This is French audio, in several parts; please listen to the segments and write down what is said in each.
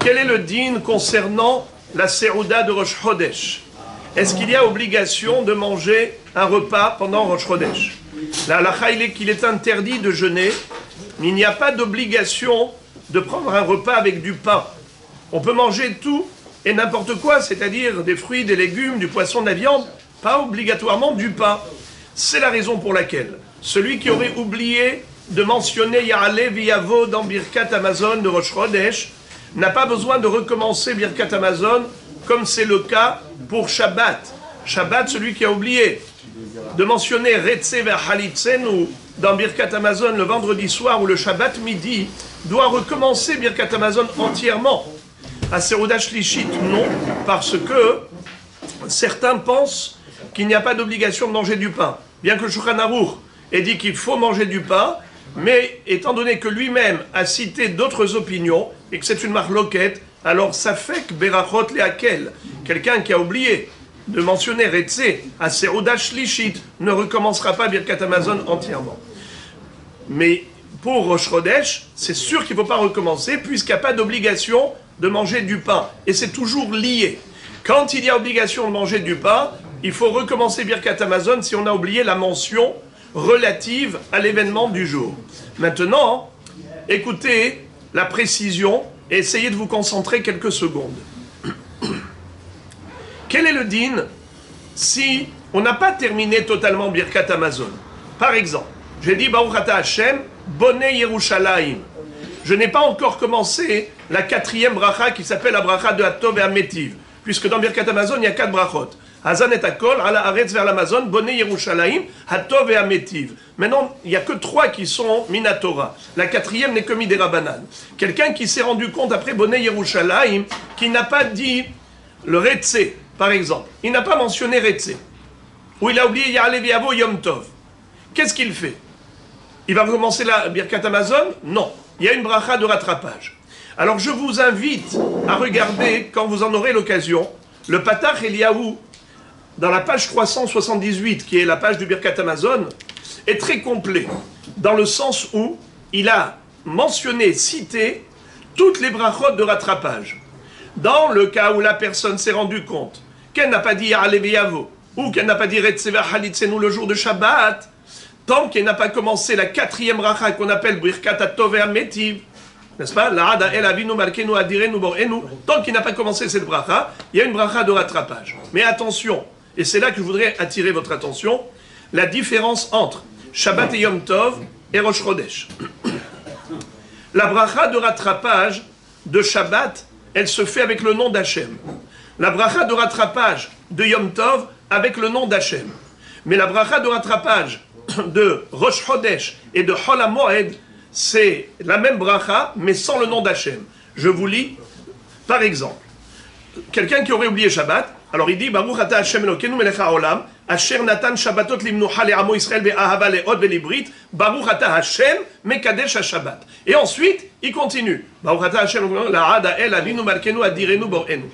Quel est le din concernant la Serouda de Rosh Chodesh? Est-ce qu'il y a obligation de manger un repas pendant Rosh Chodesh? La halakha, il est qu'il est interdit de jeûner, mais il n'y a pas d'obligation de prendre un repas avec du pain. On peut manger tout et n'importe quoi, c'est-à-dire des fruits, des légumes, du poisson, de la viande, pas obligatoirement du pain. C'est la raison pour laquelle celui qui aurait oublié de mentionner Ya'ale v'yavo dans Birkat Hamazon de Rosh Chodesh n'a pas besoin de recommencer Birkat Hamazon comme c'est le cas pour Shabbat. Shabbat, celui qui a oublié de mentionner Retze v'Halitzen dans Birkat Hamazon le vendredi soir ou le Shabbat midi, doit recommencer Birkat Hamazon entièrement. À Serouda Shlishit, non, parce que certains pensent qu'il n'y a pas d'obligation de manger du pain. Bien que le Shulchan Aruch ait dit qu'il faut manger du pain, mais étant donné que lui-même a cité d'autres opinions, et que c'est une marloquette, alors ça fait que Berachot Leakel, quelqu'un qui a oublié de mentionner Retze à Serouda Shlishit, ne recommencera pas Birkat Hamazon entièrement. Mais pour Rosh Chodesh, c'est sûr qu'il ne faut pas recommencer, puisqu'il n'y a pas d'obligation de manger du pain. Et c'est toujours lié. Quand il y a obligation de manger du pain, il faut recommencer Birkat Hamazon si on a oublié la mention relative à l'événement du jour. Maintenant, écoutez la précision et essayez de vous concentrer quelques secondes. Quel est le din si on n'a pas terminé totalement Birkat Hamazon? Par exemple, j'ai dit Baruch Ata Hashem, Bonei Yerushalayim. Je n'ai pas encore commencé la 4e bracha qui s'appelle la bracha de Hatov et Ametiv, puisque dans Birkat Hamazon il y a 4 brachot. Hazan et Akol, Ala Aretz vers l'Amazon, Bonei Yerushalayim, Hatov et Ametiv. Maintenant, il n'y a que 3 qui sont Minatora. La 4e n'est que Miderabanan. Quelqu'un qui s'est rendu compte après Bonei Yerushalayim, qui n'a pas dit le Retze, par exemple. Il n'a pas mentionné Retze. Ou il a oublié Ya'ale v'yavo Yom Tov. Qu'est-ce qu'il fait? Il va recommencer la Birkat Hamazon? Non. Il y a une bracha de rattrapage. Alors je vous invite à regarder, quand vous en aurez l'occasion, le Patach Eliyahu, dans la page 378, qui est la page du Birkat Hamazon, est très complet, dans le sens où il a mentionné, cité, toutes les brachot de rattrapage. Dans le cas où la personne s'est rendue compte qu'elle n'a pas dit Ya'ale v'yavo, ou qu'elle n'a pas dit Retze v'Halitzenu le jour de Shabbat, tant qu'elle n'a pas commencé la 4e bracha qu'on appelle Birkat Hatov et Ametiv, n'est-ce pas? La'ada el avinu malkenu adirenu borenu. Tant qu'il n'a pas commencé cette bracha, il y a une bracha de rattrapage. Mais attention, et c'est là que je voudrais attirer votre attention, la différence entre Shabbat et Yom Tov et Rosh Chodesh. La bracha de rattrapage de Shabbat, elle se fait avec le nom d'Hachem. La bracha de rattrapage de Yom Tov avec le nom d'Hachem. Mais la bracha de rattrapage de Rosh Chodesh et de Chol HaMoed, c'est la même bracha, mais sans le nom d'Hachem. Je vous lis, par exemple, quelqu'un qui aurait oublié Shabbat, alors il dit, Baruch Ata Hashem Elokeinu melech haolam, Asher natan Shabbatot limnucha le'amo Yisrael be'ahava le'od ve'librit, Baruch Ata Hashem mekadesh ha-Shabbat. Et ensuite, il continue, Baruch Ata Hashem la'ada el avinu malkenu adirenu borenu.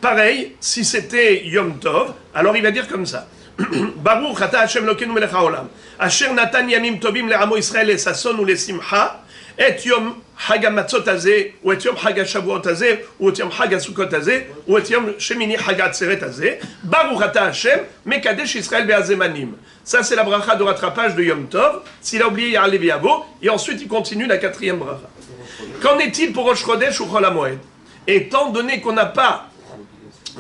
Pareil, si c'était Yom Tov, alors il va dire comme ça. Baruch Ata Hashem Elokeinu melech haolam, Asher natan yamim tovim le'amo Yisrael le'sason ou le'simcha, et Yom Hag HaMatzot hazeh, ou et Yom Hag HaShavuot hazeh, ou et Yom Hag HaSukkot hazeh, ou et Yom Shemini Hag HaTzeret hazeh, Baruch Ata Hashem, Mekadesh Israël be'azemanim. Ça, c'est la bracha de rattrapage de Yom Tov. S'il a oublié Ya'ale v'yavo, et ensuite il continue la 4e bracha. Qu'en est-il pour Rosh Chodesh ou Chol HaMoed? Étant donné qu'on n'a pas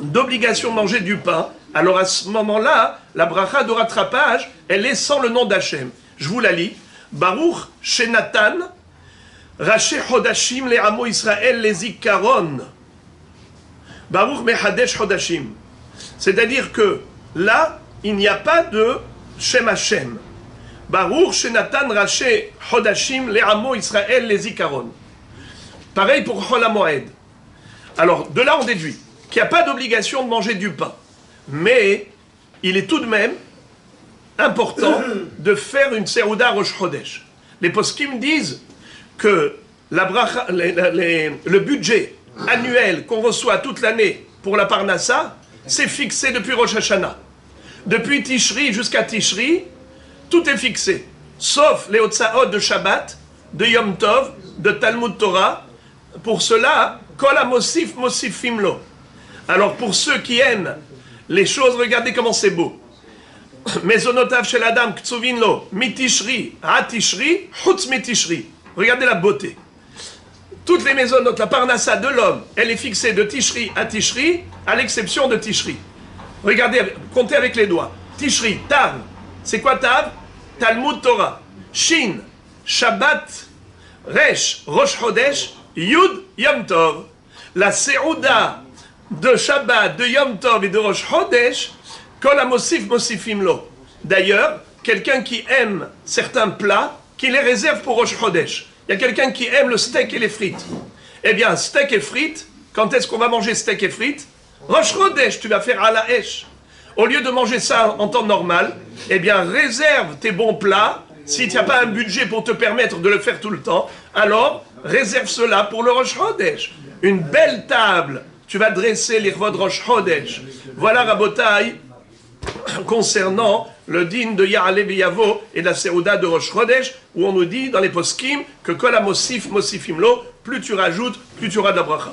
d'obligation de manger du pain, alors à ce moment-là, la bracha de rattrapage, elle est sans le nom d'Hachem. Je vous la lis. Baruch Shenatan Raché Chodashim le'amo Israël les Zikaron. Baruch Mehadesh Chodashim. C'est-à-dire que là, il n'y a pas de Shem Hashem. Baruch Shenatan Raché Chodashim le'amo Israël les Zikaron. Pareil pour Chol HaMoed. Alors, de là, on déduit qu'il n'y a pas d'obligation de manger du pain. Mais il est tout de même important de faire une Serouda Rosh Chodesh. Les poskim disent que la bracha, le budget annuel qu'on reçoit toute l'année pour la Parnassa, c'est fixé depuis Rosh Hashanah. Depuis Tishri jusqu'à Tishri, tout est fixé. Sauf les Hotzaot de Shabbat, de Yom Tov, de Talmud Torah. Pour cela, Kol hamosif mosifim lo. Alors pour ceux qui aiment les choses, regardez comment c'est beau. Mezonotav shel adam ktsuvin lo mitishri atishri chutz mitishri. Regardez la beauté. Toutes les maisons, la parnassa de l'homme, elle est fixée de Tishri à Tishri, à l'exception de Tishri. Regardez, comptez avec les doigts. Tishri, Tav. C'est quoi Tav? Talmud Torah. Shin, Shabbat, Resh, Rosh Chodesh, Yud, Yom Tov. La Seouda de Shabbat, de Yom Tov et de Rosh Chodesh, Kol hamosif mosifim lo. D'ailleurs, quelqu'un qui aime certains plats, qui les réserve pour Rosh Chodesh. Il y a quelqu'un qui aime le steak et les frites. Eh bien, steak et frites, quand est-ce qu'on va manger steak et frites? Rosh Chodesh, tu vas faire à la Esh. Au lieu de manger ça en temps normal, eh bien, réserve tes bons plats. Si tu n'as pas un budget pour te permettre de le faire tout le temps, alors réserve cela pour le Rosh Chodesh. Une belle table, tu vas dresser les Revod Rosh Chodesh. Voilà, Rabotai, concernant le din de Ya'aleh V'Yavo et la Seouda de Rosh Chodesh, où on nous dit dans les poskim que Kol hamosif mosifim lo, plus tu rajoutes, plus tu auras de la bracha.